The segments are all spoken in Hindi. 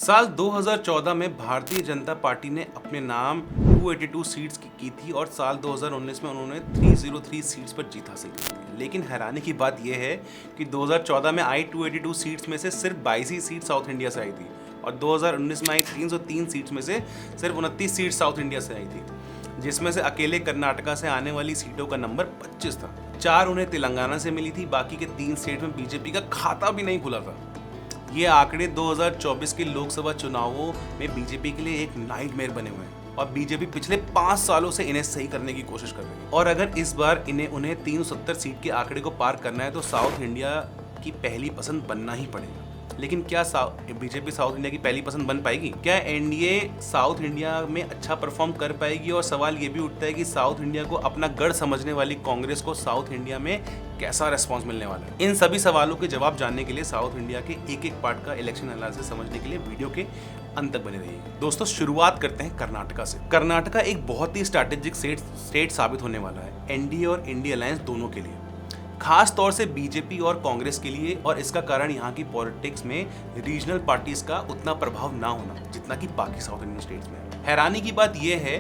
साल 2014 में भारतीय जनता पार्टी ने अपने नाम 282 सीट्स की थी और साल 2019 में उन्होंने 303 सीट्स पर जीत हासिल की थी। लेकिन हैरानी की बात यह है कि 2014 में आई 282 सीट्स में से सिर्फ 22 ही सीट साउथ इंडिया से आई थी और 2019 में आई 303 सीट्स में से सिर्फ 29 सीट साउथ इंडिया से आई थी, जिसमें से अकेले कर्नाटका से आने वाली सीटों का नंबर 25 था। 4 उन्हें तेलंगाना से मिली थी, बाकी के 3 स्टेट में बीजेपी का खाता भी नहीं खुला था। ये आंकड़े 2024 के लोकसभा चुनावों में बीजेपी के लिए एक नाइटमेयर बने हुए हैं और बीजेपी पिछले 5 सालों से इन्हें सही करने की कोशिश कर रही है। और अगर इस बार उन्हें 370 सीट के आंकड़े को पार करना है तो साउथ इंडिया की पहली पसंद बनना ही पड़ेगा। लेकिन क्या बीजेपी साउथ इंडिया की पहली पसंद बन पाएगी? क्या एनडीए साउथ इंडिया में अच्छा परफॉर्म कर पाएगी? और सवाल ये भी उठता है कि साउथ इंडिया को अपना गढ़ समझने वाली कांग्रेस को साउथ इंडिया में कैसा रिस्पॉन्स मिलने वाला है? इन सभी सवालों के जवाब जानने के लिए साउथ इंडिया के एक एक पार्ट का इलेक्शन एनालिसिस समझने के लिए वीडियो के अंत तक बने रहिए। दोस्तों, शुरुआत करते हैं कर्नाटका से। कर्नाटका एक बहुत ही स्ट्रैटेजिक स्टेट साबित होने वाला है एनडीए और इंडिया अलायंस दोनों के लिए, खास तौर से बीजेपी और कांग्रेस के लिए। और इसका कारण यहाँ की पॉलिटिक्स में रीजनल पार्टीज का उतना प्रभाव ना होना जितना कि बाकी साउथ इंडियन स्टेट्स में। हैरानी की बात यह है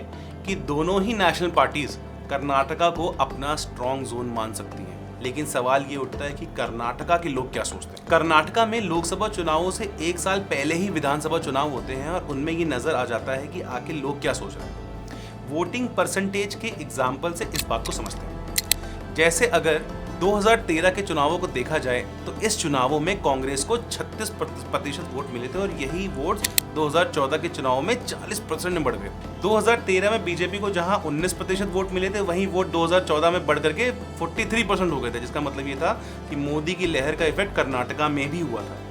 कि दोनों ही नेशनल पार्टीज कर्नाटका को अपना स्ट्रॉन्ग जोन मान सकती हैं। लेकिन सवाल ये उठता है कि कर्नाटका के लोग क्या सोचते हैं। कर्नाटका में लोकसभा चुनावों से 1 साल पहले ही विधानसभा चुनाव होते हैं और उनमें ये नजर आ जाता है कि आखिर लोग क्या सोच रहे हैं। वोटिंग परसेंटेज के एग्जाम्पल से इस बात को समझते हैं। जैसे अगर 2013 के चुनावों को देखा जाए तो इस चुनावों में कांग्रेस को 36% वोट मिले थे और यही वोट 2014 के चुनावों में 40% में बढ़ गए। 2013 में बीजेपी को जहां 19% वोट मिले थे, वहीं वोट 2014 में बढ़ करके 43% हो गए थे, जिसका मतलब ये था कि मोदी की लहर का इफेक्ट कर्नाटका में भी हुआ था।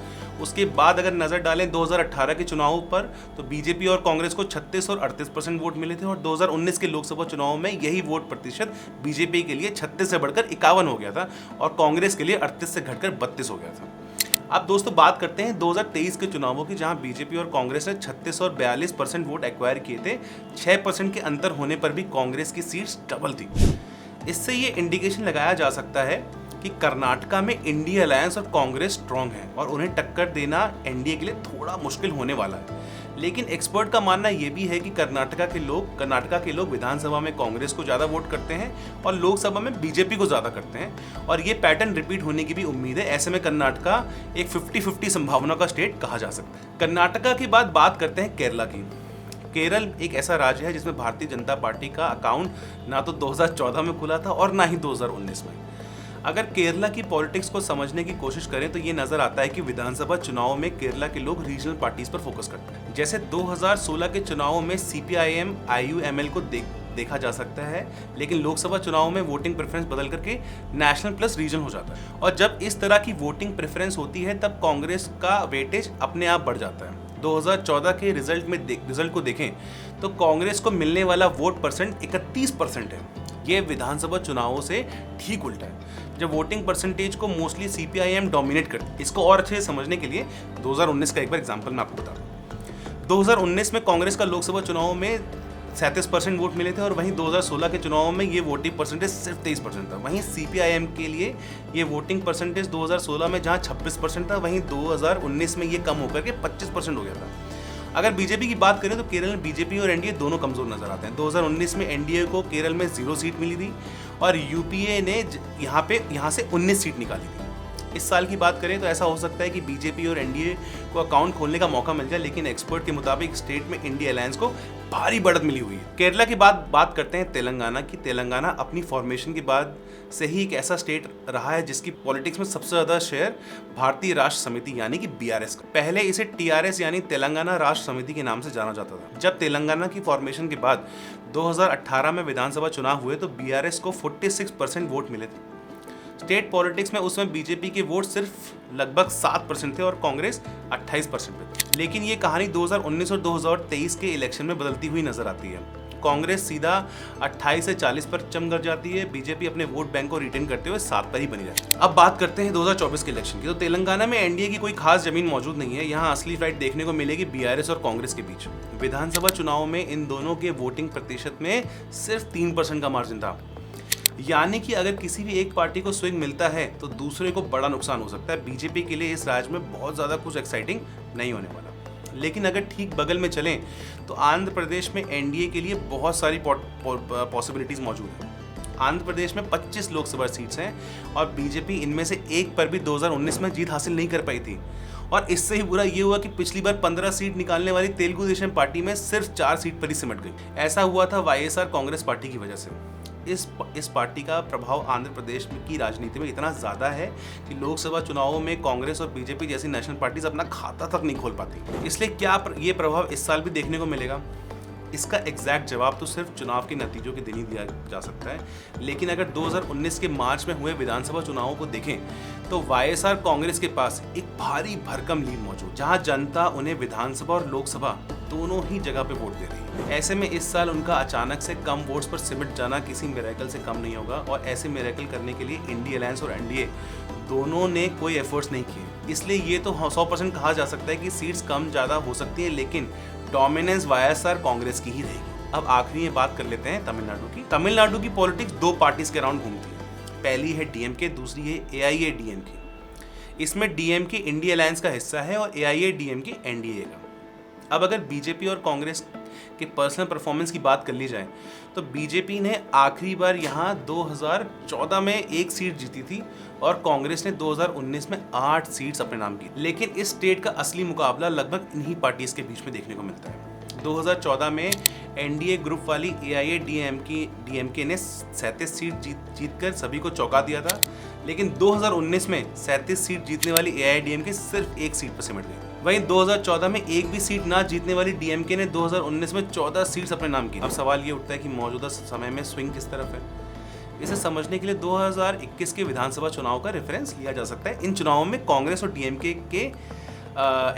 उसके बाद अगर नजर डालें 2018 के चुनावों पर तो बीजेपी और कांग्रेस को 36 और 38% वोट मिले थे और 2019 के लोकसभा चुनावों में यही वोट प्रतिशत बीजेपी के लिए 36 से बढ़कर 51 हो गया था और कांग्रेस के लिए 38 से घटकर 32 हो गया था। अब दोस्तों बात करते हैं 2023 के चुनावों की, जहां बीजेपी और कांग्रेस ने 36 और 42% वोट एक्वायर किए थे। 6% के अंतर होने पर भी कांग्रेस की सीट्स डबल थी। इससे ये इंडिकेशन लगाया जा सकता है कि कर्नाटका में इंडिया अलायंस और कांग्रेस स्ट्रांग है और उन्हें टक्कर देना एनडीए के लिए थोड़ा मुश्किल होने वाला है। लेकिन एक्सपर्ट का मानना यह भी है कि कर्नाटका के लोग विधानसभा में कांग्रेस को ज्यादा वोट करते हैं और लोकसभा में बीजेपी को ज्यादा करते हैं और ये पैटर्न रिपीट होने की भी उम्मीद है। ऐसे में कर्नाटका एक 50-50 संभावना का स्टेट कहा जा सकता है। कर्नाटका के बाद बात करते हैं केरला की। केरल एक ऐसा राज्य है जिसमें भारतीय जनता पार्टी का अकाउंट ना तो 2014 में खुला था और ना ही 2019 में। अगर केरला की पॉलिटिक्स को समझने की कोशिश करें तो ये नजर आता है कि विधानसभा चुनावों में केरला के लोग रीजनल पार्टीज पर फोकस करते हैं। जैसे 2016 के चुनावों में सीपीआईएम आईयूएमएल को देखा जा सकता है, लेकिन लोकसभा चुनावों में वोटिंग प्रेफरेंस बदल करके नेशनल प्लस रीजन हो जाता है। और जब इस तरह की वोटिंग प्रेफरेंस होती है तब कांग्रेस का वेटेज अपने आप बढ़ जाता है। 2014 के रिजल्ट को देखें तो कांग्रेस को मिलने वाला वोट परसेंट 31% है। ये विधानसभा चुनावों से ठीक उल्टा है, जब वोटिंग परसेंटेज को मोस्टली सीपीआईएम डोमिनेट करती है। इसको और अच्छे से समझने के लिए 2019 का एक बार एग्जांपल मैं आपको बता दूं। 2019 में कांग्रेस का लोकसभा चुनावों में 37% वोट मिले थे और वहीं 2016 के चुनावों में ये वोटिंग परसेंटेज सिर्फ 23% था। वहीं सीपीआईएम के लिए ये वोटिंग परसेंटेज 2016 में जहां 26% था, वहीं 2019 में ये कम होकर के 25% हो गया था। अगर बीजेपी की बात करें तो केरल में बीजेपी और एनडीए दोनों कमजोर नजर आते हैं। 2019 में एनडीए को केरल में 0 सीट मिली थी और यूपीए ने यहाँ से 19 सीट निकाली थी। इस साल की बात करें तो ऐसा हो सकता है कि बीजेपी और एनडीए को अकाउंट खोलने का मौका मिल जाए, लेकिन एक्सपर्ट के मुताबिक स्टेट में इंडिया अलायंस को भारी बढ़त मिली हुई है। केरला की बात करते हैं तेलंगाना की। तेलंगाना अपनी फॉर्मेशन के बाद से ही एक ऐसा स्टेट रहा है जिसकी पॉलिटिक्स में सबसे ज्यादा शेयर भारतीय राष्ट्र समिति यानी कि बीआरएस का। पहले इसे टीआरएस यानी तेलंगाना राष्ट्र समिति के नाम से जाना जाता था। जब तेलंगाना की फॉर्मेशन के बाद 2018 में विधानसभा चुनाव हुए तो बीआरएस को 46% वोट मिले थे। स्टेट पॉलिटिक्स में उस समय बीजेपी के वोट सिर्फ लगभग 7% थे और कांग्रेस 28% पे थी। लेकिन ये कहानी 2019 और 2023 के इलेक्शन में बदलती हुई नजर आती है। कांग्रेस सीधा 28 से 40 पर चमक जाती है, बीजेपी अपने वोट बैंक को रिटेन करते हुए 7 पर ही बनी रहती है। अब बात करते हैं 2024 के इलेक्शन की। तो तेलंगाना में एनडीए की कोई खास जमीन मौजूद नहीं है। यहाँ असली फाइट देखने को मिलेगी बीआरएस और कांग्रेस के बीच। विधानसभा चुनाव में इन दोनों के वोटिंग प्रतिशत में सिर्फ 3% का मार्जिन था। यानी कि अगर किसी भी एक पार्टी को स्विंग मिलता है तो दूसरे को बड़ा नुकसान हो सकता है। बीजेपी के लिए इस राज्य में बहुत ज़्यादा कुछ एक्साइटिंग नहीं होने वाला। लेकिन अगर ठीक बगल में चलें तो आंध्र प्रदेश में एनडीए के लिए बहुत सारी पॉसिबिलिटीज़ मौजूद हैं। आंध्र प्रदेश में 25 लोकसभा सीट्स हैं और बीजेपी इनमें से एक पर भी 2019 में जीत हासिल नहीं कर पाई थी। और इससे ही बुरा ये हुआ कि पिछली बार 15 सीट निकालने वाली तेलुगु देशम पार्टी में सिर्फ 4 सीट पर ही सिमट गई। ऐसा हुआ था वाईएसआर कांग्रेस पार्टी की वजह से। इस पार्टी का प्रभाव आंध्र प्रदेश की राजनीति में इतना ज़्यादा है कि लोकसभा चुनावों में कांग्रेस और बीजेपी जैसी नेशनल पार्टीज अपना खाता तक नहीं खोल पाती। इसलिए क्या ये प्रभाव इस साल भी देखने को मिलेगा? इसका एग्जैक्ट जवाब तो सिर्फ चुनाव के नतीजों के दिन ही दिया जा सकता है। लेकिन अगर 2019 के मार्च में हुए विधानसभा चुनावों को देखें तो वाईएसआर कांग्रेस के पास एक भारी भरकम लीड मौजूद, जहां जनता उन्हें विधानसभा और लोकसभा दोनों ही जगह पे वोट दे रही है। ऐसे में इस साल उनका अचानक से कम वोट्स पर सिमट जाना किसी मिरेकल से कम नहीं होगा और ऐसे मिरेकल करने के लिए इंडिया अलायंस और एनडीए दोनों ने कोई एफर्ट्स नहीं किए। इसलिए ये तो 100% कहा जा सकता है कि सीट्स कम ज़्यादा हो सकती है, लेकिन डोमिनेंस वाईएसआर कांग्रेस की ही रहेगी। अब आखिरी में बात कर लेते हैं तमिलनाडु की। तमिलनाडु की पॉलिटिक्स दो पार्टीज के अराउंड घूमती है। पहली है डीएमके, दूसरी है एआईएडीएमके। इसमें डीएमके इंडिया अलायंस का हिस्सा है और एआईएडीएमके एनडीए का। अब अगर बीजेपी और कांग्रेस के पर्सनल परफॉर्मेंस की बात कर ली जाए तो बीजेपी ने आखिरी बार यहाँ 2014 में 1 सीट जीती थी और कांग्रेस ने 2019 में 8 सीट्स अपने नाम की। लेकिन इस स्टेट का असली मुकाबला लगभग इन्हीं पार्टीज के बीच में देखने को मिलता है। 2014 में एनडीए ग्रुप वाली एआईएडीएमके ने 37 सीट जीतकर सभी को चौंका दिया था, लेकिन 2019 में 37 सीट जीतने वाली एआईएडीएमके सिर्फ 1 सीट पर सिमट गई। वहीं 2014 में एक भी सीट ना जीतने वाली डीएमके ने 2019 में 14 सीट्स अपने नाम की। अब सवाल ये उठता है कि मौजूदा समय में स्विंग किस तरफ है। इसे समझने के लिए 2021 के विधानसभा चुनाव का रेफरेंस लिया जा सकता है। इन चुनावों में कांग्रेस और डीएमके के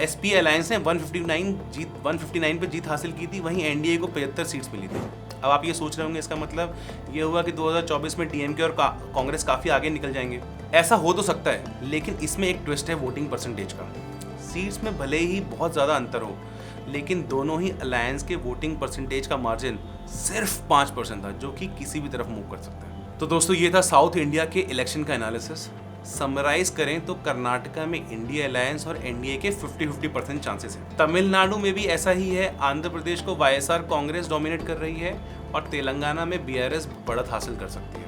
एसपी अलायंस ने 159 पे जीत हासिल की थी, वहीं एनडीए को 75 सीट्स मिली थी। अब आप ये सोच रहे होंगे इसका मतलब ये हुआ कि 2024 में डीएमके और कांग्रेस काफ़ी आगे निकल जाएंगे। ऐसा हो तो सकता है, लेकिन इसमें एक ट्विस्ट है वोटिंग परसेंटेज का। सीट्स में भले ही बहुत ज़्यादा अंतर हो, लेकिन दोनों ही अलायंस के वोटिंग परसेंटेज का मार्जिन सिर्फ 5% था, जो कि किसी भी तरफ मूव कर सकता है। तो दोस्तों ये था साउथ इंडिया के इलेक्शन का एनालिसिस। समराइज करें तो कर्नाटका में इंडिया अलायंस और एनडीए के 50-50% चांसेस हैं। तमिलनाडु में भी ऐसा ही है। आंध्र प्रदेश को वाईएसआर कांग्रेस डोमिनेट कर रही है और तेलंगाना में बीआरएस बढ़त हासिल कर सकती है।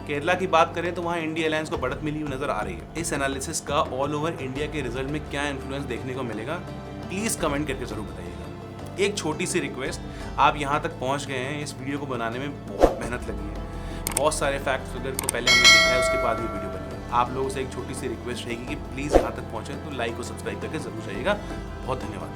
केरला की बात करें तो वहाँ इंडिया अलायंस को बढ़त मिली हुई नजर आ रही है। इस एनालिसिस का ऑल ओवर इंडिया के रिजल्ट में क्या इन्फ्लुएंस देखने को मिलेगा, प्लीज़ कमेंट करके ज़रूर बताइएगा। एक छोटी सी रिक्वेस्ट, आप यहाँ तक पहुँच गए हैं, इस वीडियो को बनाने में बहुत मेहनत लगी है, बहुत सारे फैक्ट फिगर को पहले हमने देखा है, उसके बाद ये वीडियो बनी है। आप लोगों से एक छोटी सी रिक्वेस्ट रहेगी कि प्लीज़ यहाँ तक पहुँचें तो लाइक और सब्सक्राइब करके ज़रूर जाइएगा। बहुत धन्यवाद।